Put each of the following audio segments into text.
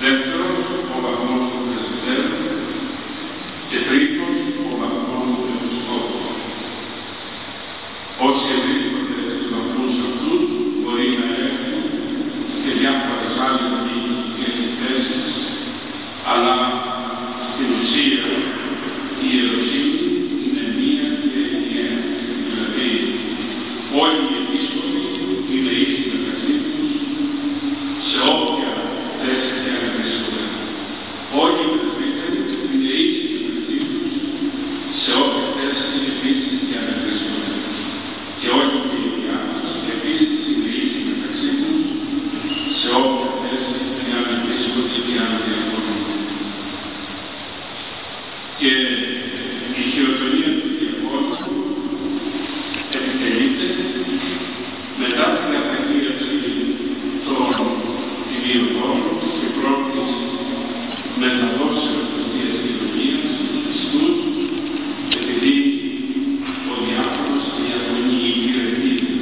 Δεύτερος, ο βαθμός του πρεσβυτέρου. Και τρίτος, ο βαθμός του επισκόπου. Όσοι βρίσκονται στους βαθμούς αυτούς μπορεί να έχουν και διάφορες άλλες διοικητικές θέσεις, αλλά στην ουσία η ιεροσύνη είναι μία και ενιαία. Δηλαδή, όλοι οι επίσκοποι είναι ίσοι μεταξύ τους σε όποια θέση και αν βρίσκονται. Όλοι οι πρεσβύτεροι είναι ίσοι μεταξύ τους σε όποια θέση επίσης και αν βρίσκονται. Και όλοι οι διάκονοι επίσης είναι ίσοι μεταξύ τους σε όποια θέση και αν βρίσκονται και αν διαφωνούν. Και η χειροτονία του διακόνου επιτελείται μετά την απαγγείωση των τιμιωτών και πρώτης μεταδόσεως της Θείας Κοινωνίας του Χριστού, επειδή ο διάκονος διακονεί υπηρετείται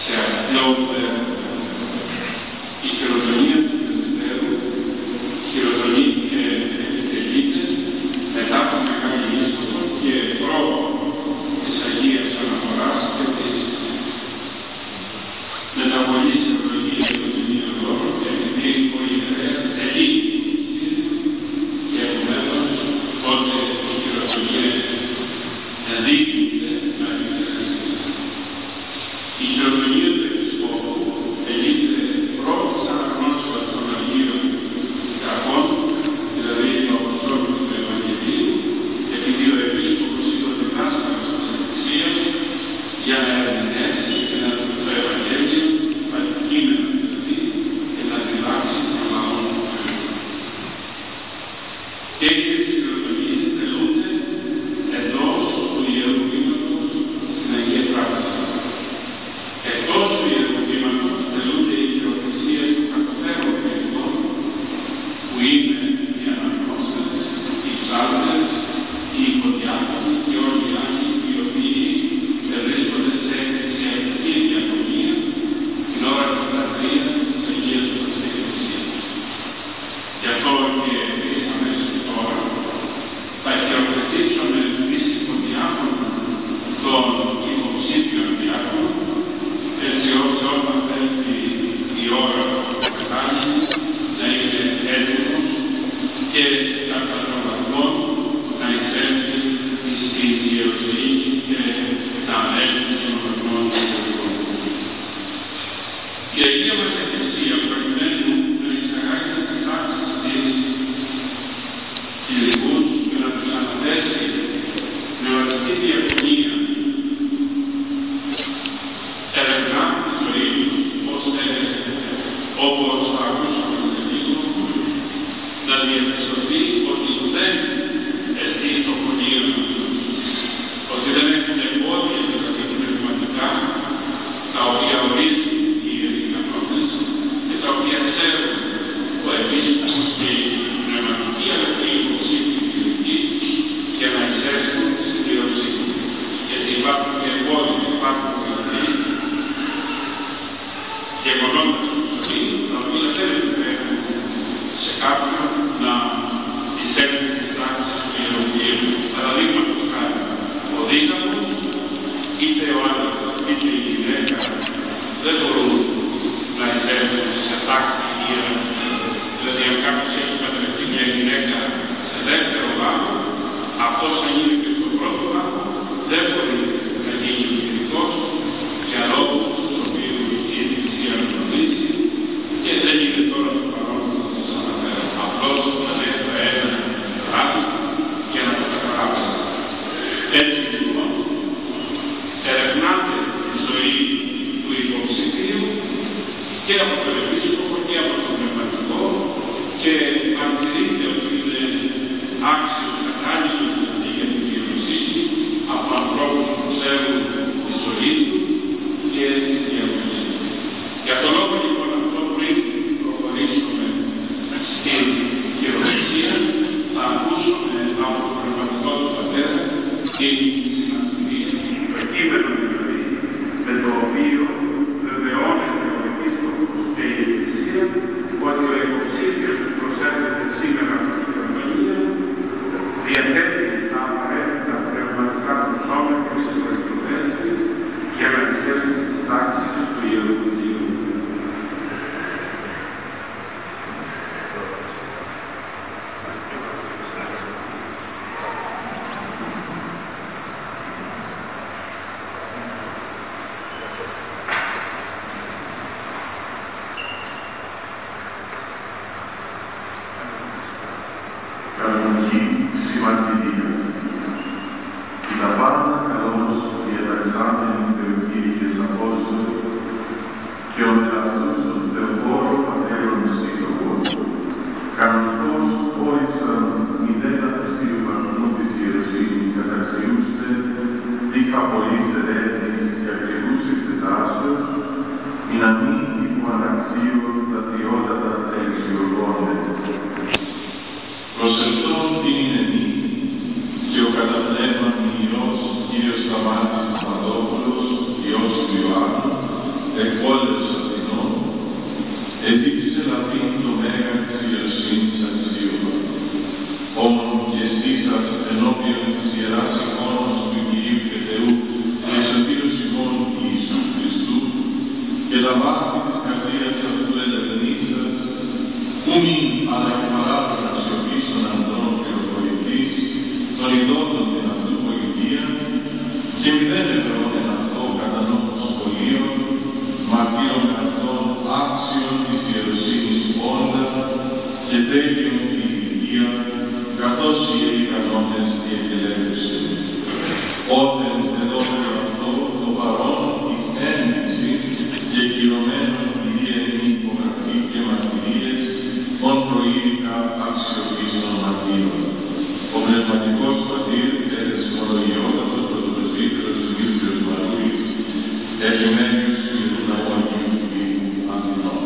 σε αυτό η χειροτονία του Πρεσβυτέρου χειροτονεί και επιτελείται μετά από μεγάλη είσοδο και πρόοδο της Αγίας Αναφοράς και της μεταβολής της ευλογίας των τιμιωτών, επειδή ο ιερέας τελεί και επομένως τότε η χειροτονία δείχνεται να επιτελείται. Η χειροτονία του επισκόπου τελείται πρώτης αναγνώσεως των Αγίων Γραφών, δηλαδή του Αποστόλου του Ευαγγελίου, επειδή ο επίσκοπος είναι ο διδάσκαλος της Εκκλησίας για να ερμηνεύσει και να το Ευαγγέλιο με κείμενα δηλαδή και να διδάξει τον λαό του Θεού. Και οι χειροτονίες τελούνται εντός του Ιερού Βήματος στην Αγία Τράπεζα. Εκτός του Ιερού Βήματος τελούνται οι χειροκρισίες του κατωτέρων κληρικών, που είναι οι αναγνώστες, οι ψάλτες, οι οικοδιάκονοι και όλοι οι άλλοι οι οποίοι βρίσκονται σε εκκλησιαστική διακονία την ώρα της λατρείας της Αγίας του Εκκλησίας. Γι' αυτό και εμείς αμέσως τώρα θα χειροκριτήσουμε τις οικοδιάκονους των υποψήφιων διάκονων, έτσι ώστε όταν θέλει η ώρα του πετάνει να είναι έτοιμος και κατά τον βαθμό να εισέλθει στην ιεροσύνη και να έλθει στον βαθμό του Θεού. Η Αγία μας Εκκλησία προκειμένου να εισαγάγει τις τάξεις της κληρικούς και να τους αναθέσει πνευματική διακονία, ερευνά τη ζωή τους, ώστε όπως θα ακούσουμε στον επίσκοπο, να διαπιστωθεί ότι δεν εστί στο χωρίο τους, ότι δεν έχουν εμπόδια δηλαδή πνευματικά, τα οποία ορίζουν οι ιεροί κανόνες και τα οποία ξέρουν ο επίσκοπος και η πνευματική αλλά και η υποψήφιοι κληρικοί για να εισέλθουν στην ιεροσύνη. Γιατί υπάρχουν και εμπόδια, υπάρχουν δηλαδή γεγονότα στη ζωή, τα οποία δεν επιτρέπουν σε κάποιον να εισέλθει στις πράξεις του ιερουργείου. Παραδείγματος χάρη, ο δίκαμος, είτε ο άντρας είτε η γυναίκα, δεν μπορούν να εισέλθουν σε τάξη ιερουργείου. Δηλαδή, αν κάποιος έχει παντρευτεί μια γυναίκα σε δεύτερο γάμο, αυτός αν είναι και στο πρώτο γάμο, δεν μπορεί να γίνει κληρικός για λόγους τους οποίους η Εκκλησία γνωρίζει και δεν είναι τώρα το παρόν που σας αναφέρω. Απλώς ανέφερα ένα παράδειγμα για να το καταλάβετε. Έτσι λοιπόν, ερευνάτε τη ζωή του υποψηφίου και από τον επίσκοπο και από τον πνευματικό και παρατηρείτε ότι είναι άξιος κατάλληλος δηλαδή για την ιεροσύνη από ανθρώπους που ξέρουν τη ζωή του και τη διαβολή. Για τον λόγο λοιπόν αυτό πριν προχωρήσουμε στην χειροκρισία θα ακούσουμε από τον πνευματικό του πατέρα την συναντηρία, το κείμενο δηλαδή, με το οποίο βεβαιώνεται ο επίσκοπος και η Εκκλησία πάσεως, ή να μην υπομαναξίως τα θεότατα εξιογόνε. Προσελτών την είναι μη, και ο καταπλέγμαν Υιός Κύριος Σταμάτης Παπαδόπουλος, Υιός του Ιωάννου, εκπόλεως Αθηνών, εδείξε λαβήν το μέγα της ιεροσύνης αξίωμα. Όμον και εσείς σας ενώπιον της Ιεράς εικόνος του Κυρίου και Θεού και σωτήρος ημών Ιησού Χριστού και τα βάθη της καρδίας αυτού ελευθερήσας, ούμιν αλλά και παράδονα σιωπήσων αντρών και ορκοητής, των ειδότων την αυτού πολιτεία, και μηδέν ευρωών αυτό κατά νόμου σχολείων, μαρτύρων αυτών άξιων της ιεροσύνης όντα και τέλειων την ηλικία, καθώς οι ιεροί κανόνες διεκελεύθυνσαν. Όταν εδώθεν αυτό το παρόν εις ένδειξη και κυρωμένων κυρίαινη υπογραφή και μαρτυρίες, ον προείδικα αξιοποιήσεων μαρτύρων. Ο πνευματικός πατήρ ερεσμολογιότατος πρωτοπρεσβύτερος Δημήτριος Μαρούλης, Ελεμένιος του Ιερού Ναού Αγίου Κυρίου Αθηνών.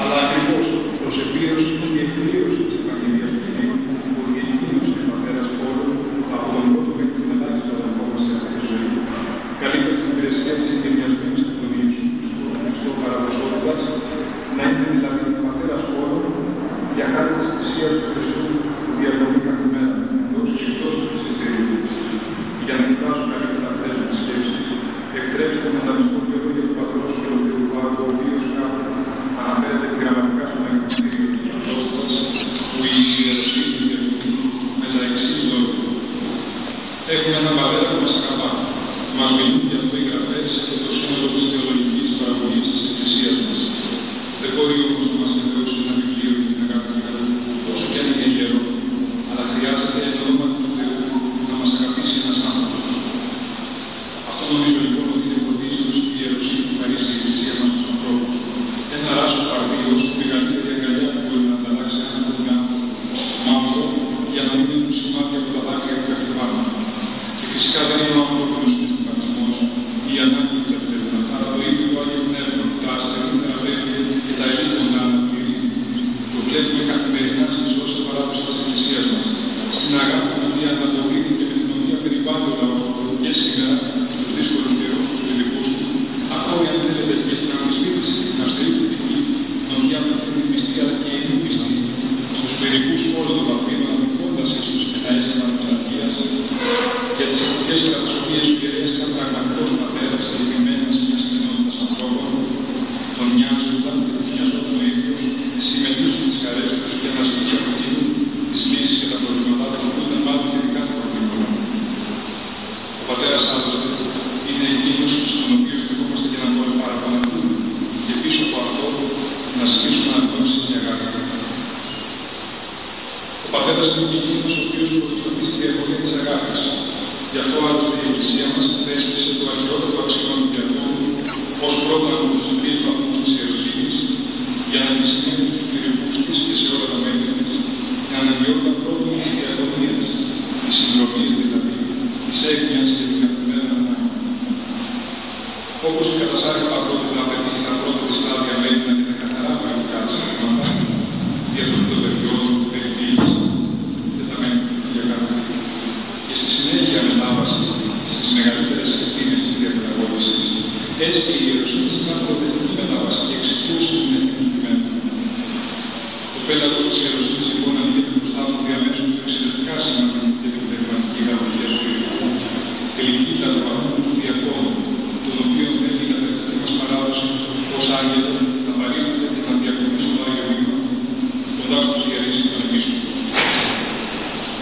Αλλά ακριβώς προς εκπλήρωση και εκπλήρωση της Ευαγγελίας πρώτα από τους τρεις βαθμούς της ιεροσύνης, για να τη συνέχει στους κυριακούς της και σε όλα τα μέλη της, για να αναγκαιότητα πρώτον της διακονίας, της συντροφής δηλαδή, της έγνοιας και της καθημερινής ανάγκης. Όπως η κατασάρκη παγκόσμια να πετύχει τα πρώτα της στάδια μέλη να είναι καθαρά μαγικά ζητήματα, διαδοχή των παιδιών, περιποίηση, τεταμένη για κάθε χρήση. Και στη συνέχεια μετάβαση στις μεγαλύτερες ευθύνες της διαπαιδαγώγησης, έτσι και η ιεροσύνη στην αποδεκτική μετάβαση και εξοικείωση του νεκροκειμένου. Το πέλατος της ιεροσύνης λοιπόν ανοίγεται μπροστά του διαμέσου του εξαιρετικά σημαντικού και την πνευματική γραμματεία του Ιερού, τελική τα βαθμού του διακόνου, τον οποίο θέλει η κατευθυντική μας παράδοση ως άγγελο να παρήγεται και να διακονεί στο Άγιο Μήμα, κοντά στους ιερείς και τον επίσκοπο.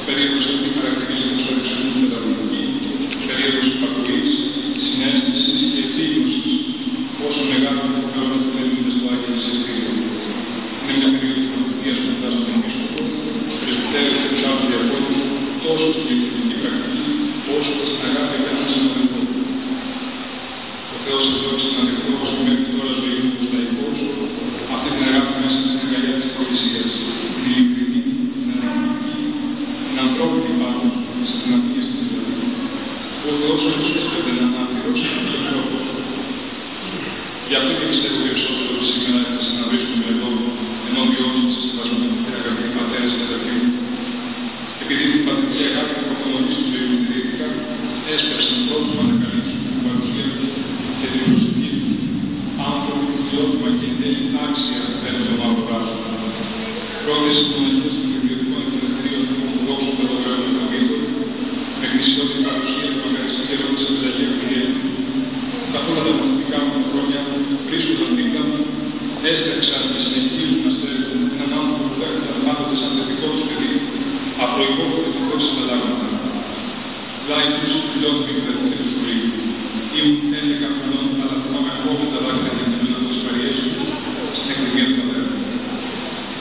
Περίοδος αυτή χαρακτηρίζεται ως αριστοτέλη παιδαγωγική, περίοδος υπακοής, συναίσθησης και επίγνωσης, όσο μεγάλο το πρόβλημα του Ελληνίδα στο Άγιο Μυστήριο. Είναι μια περίοδος πρωτοβουλίας κοντά στον επίσκοπο, πρεσβυτέρες και τους άλλους διακόνους, τόσο στην εκκλησική πρακτική, όσο και στην αγάπη απέναντι στον αδελφό. Ο Θεός εδόξει τον αδελφό όσο μέχρι τώρα ζωή του λαϊκός, αυτή την αγάπη μέσα στην αγκαλιά της Εκκλησίας, την ειλικρινή, την ανεκτική, την ανθρώπινη πάνω στις δυνατίες της δηλαδή. Ο Θεός όμως έστρεφε να αναπληρώσει τους ανθρώπους. Γι' αυτό και πιστεύω περισσότερο ότι σήμερα έφτασε να βρίσκουμε εδώ ενώπιόν σας συμβασμένοι και αγαπητοί πατέρες και αδερφοί. Επειδή την πατρική αγάπη που απονομής του Ιερουδηρήθηκα, έσπευσαν πρότυπα να καλύψουν την παρουσία του και την προσοχή του. Άνθρωποι φιλότιμα και εν τέλει άξια φαίνεται το μαύρο ράζο. Πρώτες συνομιλίες των ιδιωτικών εκκληστηρίων του Ορθοδόξου Πρωτογραφείου των Μύθων, με γνησιώτη παρουσία του Μακαριστήγερου της Αντιλαγίου Κυρίου. Καθ' όλα τα μαθητικά μου χρόνια βρίσκονταν δίπλα μου, έστρεξαν και συνεχίζουν να στέλνουν έναν άνθρωπο που έρχεται να μάθονται σαν παιδικό του παιδί, απροϋπόθετικό συνταγματα. Λάι τους φιλότιμοι παιδευτές του σχολείου. Ήμουν 11 χρονών, αλλά θυμάμαι ακόμη τα δάκρυα για την δυνατότητα παριές μου στην εκκλησία του πατέρα.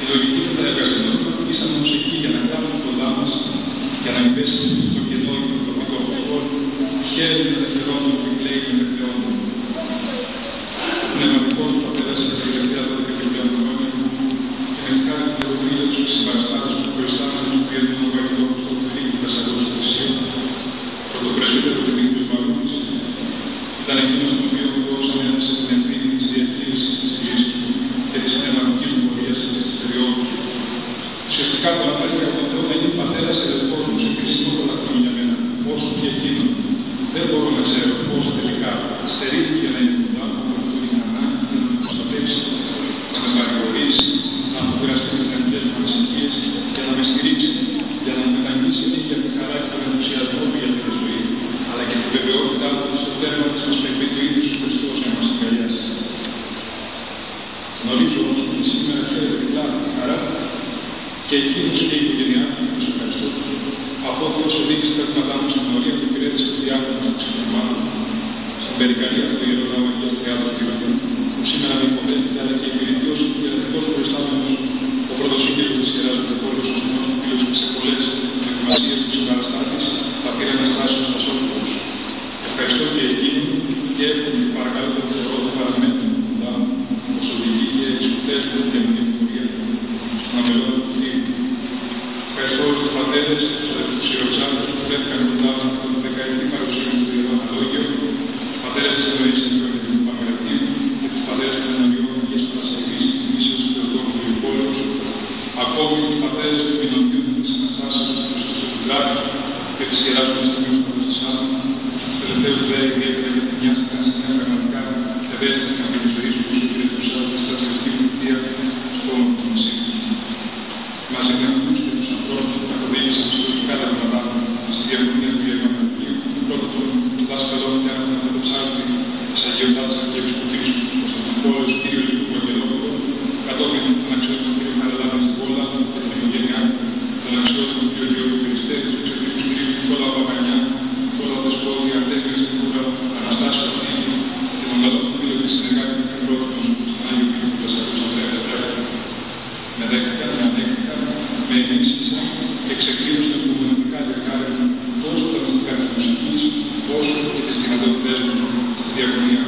Η λογική του τα εργαζόμενα ήσαν όμως εκεί για να κάνουν κοντά μας, για να μην πέσει στο κενό ή το τοπικό χώρο, χέρι με δευτερόντων που κλαίει με δευτερόντων. Ο πνευματικός του πατέρας σε τελευταία 12 και πλέον χρόνια και με χάρη του πληροφορία του συμπαραστάτες του προϊστάμενου του Πιέτου του Βαγγελόπου στο Φιλίππου Πεσσαγός του Θεσίου, πρωτοπρεσβύτερο του Δημήτρου Μαρούτης, ήταν εκείνος τον οποίο δώσαμε στην ευθύνη της διευκρίνησης της ζωής του και της πνευματικής του πορείας και της περιόδου. Ουσιαστικά το αναφέρει από τον Θεό να γίνει πατέρας εδελφός μου σε κρίσιμο πολλά χρόνια για μένα, όσο και εκείνον. Δεν μπορώ να ξέρω πώς τελικά στερήθηκε να είναι κοντά μου, που του είχε ανάγκη για να με προστατεύσει, να με παρηγορήσει, να αποκουραστεί τις δυνατές μου ανησυχίες, για να με στηρίξει, για να με μεταγγίσει για τη χαρά και τον ενθουσιασμό του για την ζωή, αλλά και την βεβαιότητά του στο τέρμα της μας παιδί του ίδιου του Χριστός να μας αγκαλιάσει. Γνωρίζω όμως ότι σήμερα φέρεται διπλά τη χαρά και εκείνος και η οικογένειά του τους ευχαριστώ, αφού όσο δείξει τα βήματά μου στην πορεία που υπηρέτησε το διάβολο του ξεφορμάτου, στην περικαλία του Ιερού Ναού Αγίας Τριάδος Τρίβατων, που σήμερα με υποδέχεται, αλλά και υπηρετικός και ιεραρχικός προϊστάμενος, ο πρωτοσύγγελος της Ιεράς Μητροπόλεως, ο Σιμώνης Παπίλος, και σε πολλές δοκιμασίες του συμπαραστάτης, θα πήρα αναστάσεις στους ασώπους. Ευχαριστώ και εκείνον και εύχομαι παρακαλώ τον Θεό του παραμένου κοντά μου, ως οδηγεί και εξωτές μου και με την πορεία στον αμελό του Θείου. Ευχαριστώ όλους τους πατέρες, τους αδελφούς ιεροψάρτες που βρέθηκαν κοντά μου από την δεκαετή παρουσία μου στο Ιερό Αναλόγιο, τους πατέρες της Εννοήσης του Αγίου Παπαγραφείου και τους πατέρες των Ενωριών Αγίας Παρασκευής, της Μίσεως του Θεοτόκου του Ιωπόλεως, ακόμη τους πατέρες του Κοινωνιού της Αναστάσεως του Χριστού του Τουλάχου και της Ιεράς Μυστηρίου του Χριστού, τους τελευταίους δε ιδιαίτερα για την μοιάστηκαν σε μια πραγματικά ευαίσθητη καμπή της ζωής του Ιησού Χριστού στη στρατιωτική θητεία στο όνομα του Μεσίου. Μαζί με αυτούς και τους ανθρώπους που καθοδήγησαν ιστορικά τα βήματά μου στη διαμονία του Ιερού Αναλογίου, πρώτα των δάσκαλων και άρχοντα με το ψάρτη της Αγιωτάτης και Επισκοπής του Κωνσταντινούπολης, κύριο Λυκού Βαγγελόπουλο, κατόπιν τον αξιότιμο κύριο Χαραλάβη στην Πόλα και την οικογένειά του, τον αξιότιμο κύριο Γιώργο Περιστέρη, του εξαιρετικού κυρίου Νικόλα Παπαγανιά, όλα τα σπόδια, Αρτέμια στην Κούρα, Αναστάσιο Αθήνη και τον καλό του φίλο και συνεργάτη του Πρότυπος στον Άγιο Φίλο του Πεσσαγούς Ανδρέα Πετράκη. Με δέχτηκαν, με ανέχτηκαν, με ενίσχυσαν και εξεκλίνωσαν το μοναδικά δεκάρι τόσο τα μυστικά της μουσικής, όσο και τις δυνατότητες μου στη διακονία.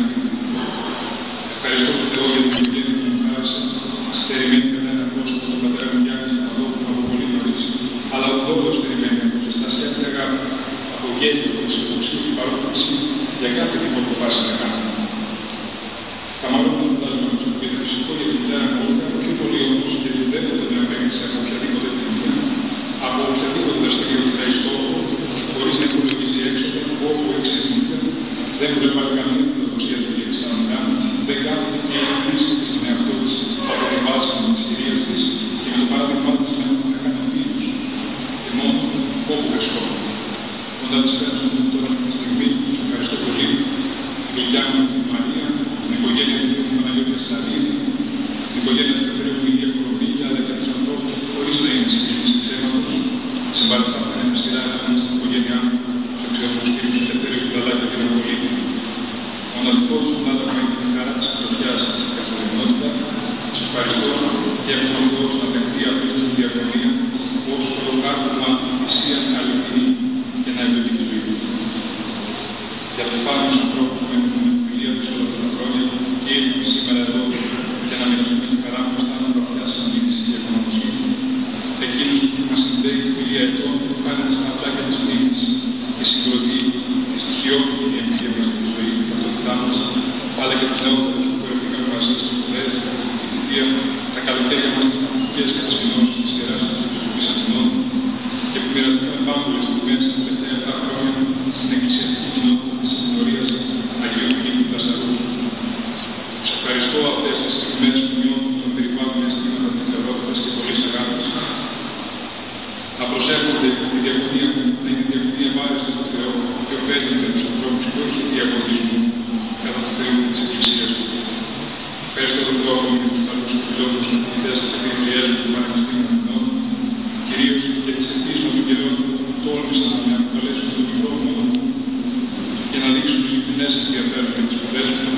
ευχαριστώ και εύχομαι ο Θεός να δεχτεί αυτή τη διακονία ως ολοκάρπωμα θυσία αληθινή και να ευλογεί τη ζωή του. Για τους πάντες ανθρώπους που έχουν την φιλία τους όλα αυτά τα χρόνια και ήρθαν σήμερα εδώ για να μοιραστούμε τη χαρά που αισθάνουν βαθιά συνείδηση και ευγνωμοσύνη. Εκείνους που μας συνδέει η φιλία ετών που κάνει τα σπατάκια της μνήμης και συγκροτεί τη στοιχειώδη εμπειρία μας στη ζωή και τα ταυτότητά μας, αλλά και τους νεότερους που κορευτήκαμε μαζί στις σπουδές, τη θητεία, τα καλοκαίρια μας, τις παθητικές και τις κοινώσεις της Ιεράς Αρχιεπισκοπής Αθηνών και που μοιραστήκαν πάμπολες στιγμές τα τελευταία 7 χρόνια στην εκκλησιαστική κοινότητα της Συνορίας Αγίου Νίκου Λαζαρού. Τους ευχαριστώ αυτές τις στιγμές που νιώθουν στον περιβάλλον αισθήματα τυφλερότητας και πολλής αγάπης. Να προσέχονται τη διακονία μου να είναι διακονία βάρεστη του Θεού και ωφέλιμη για τους ανθρώπους και όχι διαγωνισμού κατά του Θεού της Εκκλησίας του. Ευχαριστώ τον Θεό για τους άλλους φιλόδοξους φοιτητές της Εκκλησίας του Πανεπιστήμιου Αθηνών, κυρίως για τις αιτήσεις των καιρών που τόλμησαν να με αποκαλέσουν τον μικρόφωνο μου και να δείξουν ειλικρινές ενδιαφέρον για τις σπουδές μου,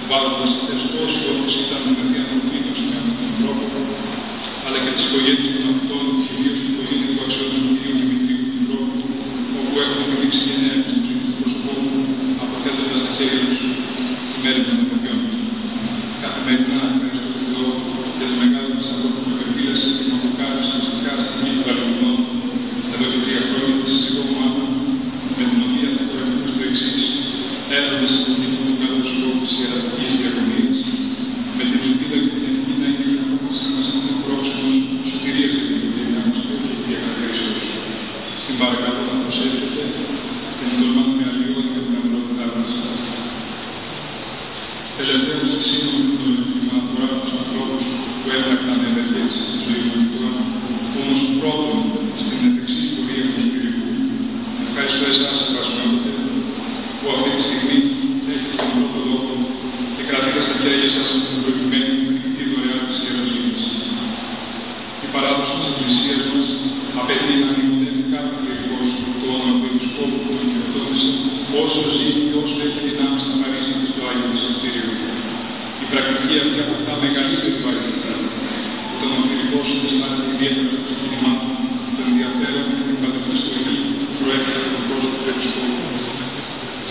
βάζοντας αυτές όσοι όπως ήταν με μια ανθρωπίνωση με αυτόν τον τρόπο, αλλά και τις οικογένειες των αυτών, κυρίως την οικογένεια του αξιότιμου κ. Δημητρίου του Τρόπου, όπου έχουν επιδείξει γενναία στην ζωή του πρόσωπό μου, αποθέτοντας τα χέρια τους στη μέρη των παιδιών τους. Καθημερινά ευχαριστώ τον Θεό για τις μεγάλες της ανθρώπους που επεπίλασε και μου αποκάλυψε ουσιαστικά στη γη του Βαλκανών εδώ και 3 χρόνια τη σύζυγό μου Άννα, με την οποία θα κορευτούμε στο εξής, έρχοντας στην τύχη του κάτω του λόγου της ιεραστικής διακονίας, με την ελπίδα και την ευχή να είναι η απόφαση μας να είναι πρόξενος σωτηρίας για την οικογένειά μας και όχι για κατακρίσεως. Την παρακαλώ να προσέχετε και να τολμάμε με αλλοιότητα για την αμυλότητά μας. Τελευταίως, σύμφωνα με το λειτουργήμα αφορά τους ανθρώπους που έπραξαν να ευεργέτηση στη ζωή μου τώρα, όμως πρώτον στην εφεξή πορεία του Σπυρικού. Ευχαριστώ εσάς, Πασμιότατε, που αυτή τη στιγμή έχετε τον πρώτο λόγο και κρατείτε στα χέρια σας την προκειμένη μεικτή δωρεά της ιεροσύνης. Η παράδοση της Εκκλησίας μας απαιτεί να μνημονεύει κάθε κληρικός το όνομα του Επισκόπου που τον χαιρετώνησε, όσο ζει και όσο έχει δυνάμει στα Παρίσι και στο Άγιο Μυστήριο. Η πρακτική αυτή αποκτά μεγαλύτερη βαρύτητα, όταν ο κληρικός αισθάνεται ιδιαίτερα στο κίνημά του, το ενδιαφέρον και την πατευτιστική που προέρχεται από τον πρόσωπο του Επισκόπου.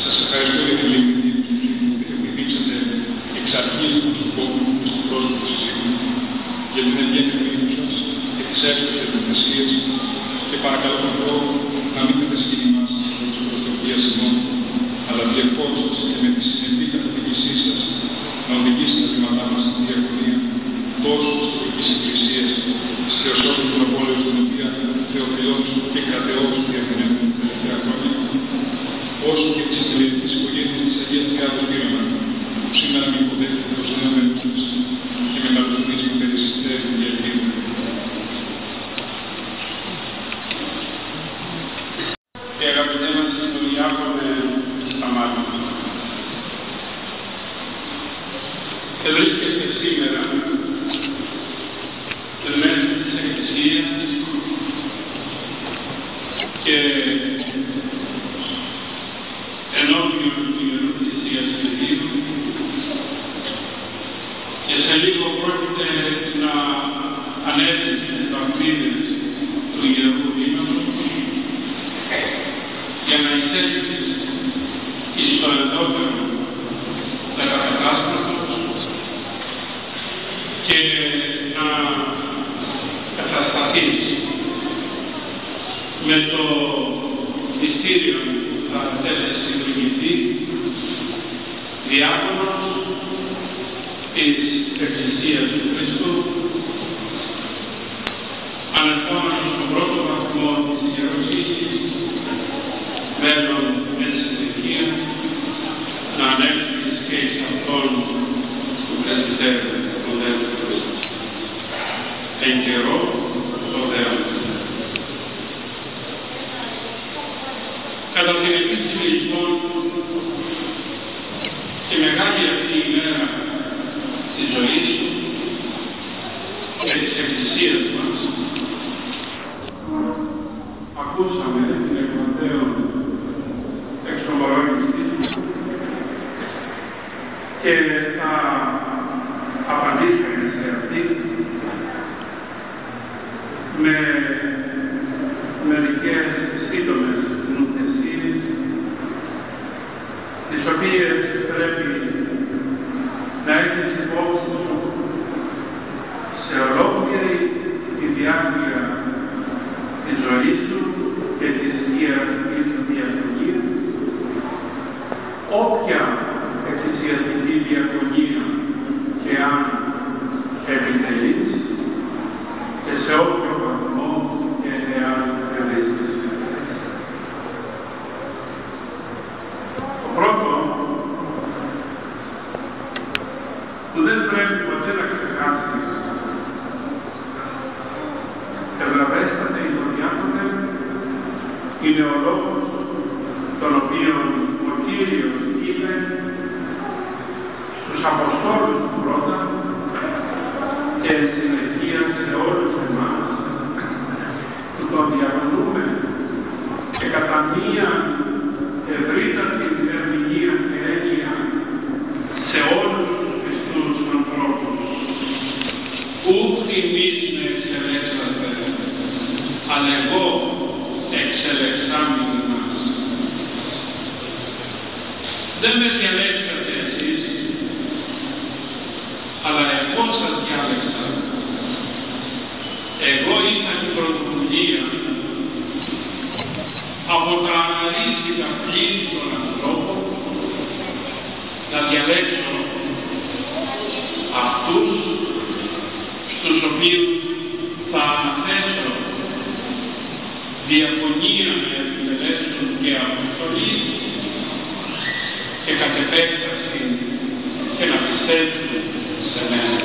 Σας ευχαριστώ για την ειλικρινή του ψήφου που επιδείξατε εξ αρχής του σκοπού και στον πρόσωπο της σύζυγου, για την ευγένεια του σας και τις εύστοχες ευαισθησίες και παρακαλώ τον Θεό να μην κατασχήνει μας της προστοφίας ημών, αλλά διευκόλυνσας και με τη συνεπή καθοδήγησή σας να οδηγήσει τα βήματά μας στην διακονία τόσο στις τοπικές εκκλησίες, στις Θεοσόφων του Απόλλεως, την οποία Θεοφιλός και κρατεός διακονεύουν τα τελευταία χρόνια, όσο και τις εκτελετικές οικογένειες της Αγίας Τριάδος Βύρωνα, που σήμερα με υποδέχεται ως νέο μέλος της και με καλωσορίζει με περισσότερη διελπίδα. Και αγαπητέ μας ιστοριάκονε Σταμάτη, βρίσκεστε σήμερα εν μέσω της Εκκλησίας και ενώπιον του Ιερού Θυσίας Κυρίου και σε λίγο πρόκειται να ανέβει τις βαθμίδες του Ιερού Βήματος για να εισέλθεις εις το εντόπερο δεκακατάστατος και να κατασταθείς με το μυστήριο που θα θέλεις συλλογηθεί διάκονος της Εκκλησίας του Χριστού, ανερχόμενος στον πρώτο βαθμό της ιεροσύνης, μέλλον με τη συλλογία, να ανέβεις και εις αυτόν του πρεσβυτέρου του Δεύτερου εν καιρό στο Θεό. Κατά την επίσημη λοιπόν τη μεγάλη αυτή ημέρα της ζωής σου και της Εκκλησίας μας, ακούσαμε την εκ Ματθαίων εξομολόγηση και θα απαντήσουμε σε αυτή που δεν πρέπει ποτέ να ξεχάσεις. Ευλαβέστατε οι διάκονε είναι ο λόγος τον οποίο ο Κύριος είπε στους Αποστόλους του πρώτα και συνεχεία σε όλους εμάς που τον διαγωνούμε και κατά μία ευρύτατη ερμηνεία και έννοια σε όλους τους πιστούς ανθρώπους. Ουκ ημείς με εξελέξατε, αλλά εγώ εξελεξάμην ημάς. Δεν με διαλέξατε εσείς, αλλά εγώ σας διάλεξα. Εγώ είχα την πρωτοβουλία από τα αναρρύθμιτα πλήθη των ανθρώπων να διαλέξω αυτούς στους οποίους θα αναθέσω διακονία να επιμελέσουν και αποστολή και κατ' επέκταση και να πιστέψουν σε μένα.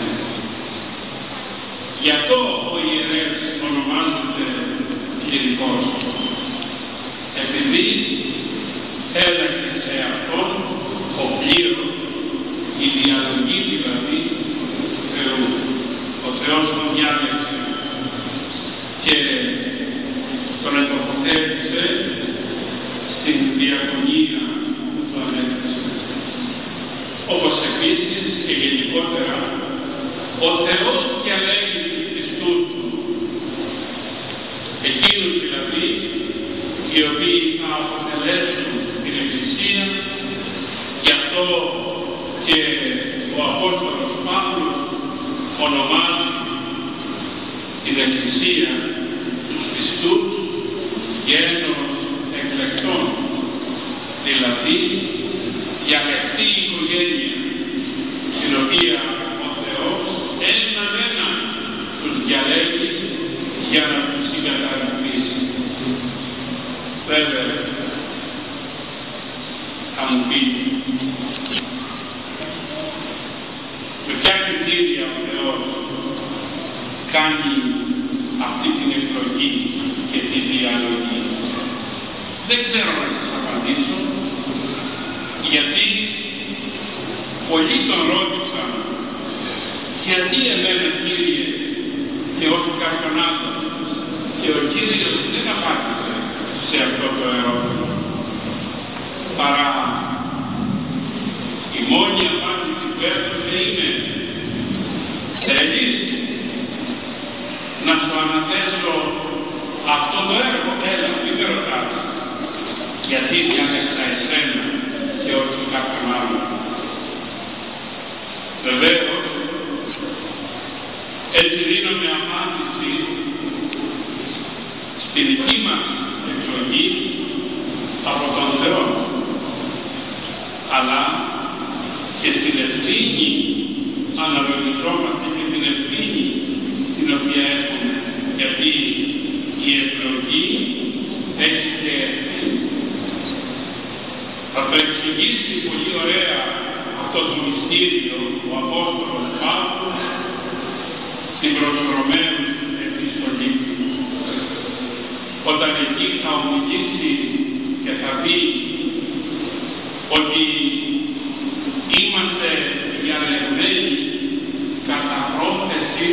Γι' αυτό ο ιερεύς ονομάζεται κληρικός, επειδή έλεγε σε αυτόν ο πλήρος, η διαλογή δηλαδή του Θεού. Ο Θεός τον διάλεξε και τον ετοποθέτησε στην διακονία που του ανέθεσε. Όπως επίσης και γενικότερα, ο Θεός διαλέγει τους πιστούς του, εκείνους δηλαδή οι οποίοι θα αποτελέσουν την Εκκλησία. Γι' αυτό και ο Απόστολος Παύλος ονομάζει την Εκκλησία τους πιστούς γένος εκλεκτών, δηλαδή διαλεκτή οικογένεια, την οποία ο Θεός ένα-ένα τους διαλέγει για να τους συγκαταληφίσει. Βέβαια, θα μου πει, με ποια κριτήρια ο Θεός κάνει αυτή την εκλογή και τη διαλογή? Δεν ξέρω να σας απαντήσω, γιατί πολλοί τον ρώτησαν γιατί εμένα Κύριε και όχι κάποιον άλλον, και ο Κύριος δεν απάντησε σε αυτό το ερώτημα, παρά η μόνη απάντηση που έρχεται είναι: θέλεις να σου αναθέσω αυτό το έργο? Έλα, μην με ρωτάς, γιατί διάλεξα εσένα και όχι κάποιον άλλον. Βεβαίως, έτσι δίνουμε απάντηση στη δική μας εκλογή από τον Θεό, αλλά και στην ευθύνη αναλογιζόμαστε και την ευθύνη την οποία έχουμε, γιατί η εκλογή έχει και ευθύνη. Θα το εξηγήσει πολύ ωραία αυτό το μυστήριο ο Απόστολος Παύλος στην προς Ρωμαίους επιστολή, όταν εκεί θα ομιλήσει και θα πει ότι είμαστε διαλεγμένοι κατά πρόθεση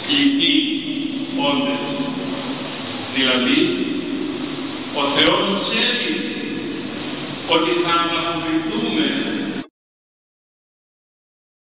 κλητοί όντες. Δηλαδή, ο Θεός ξέρει ότι θα ανταποκριθούμε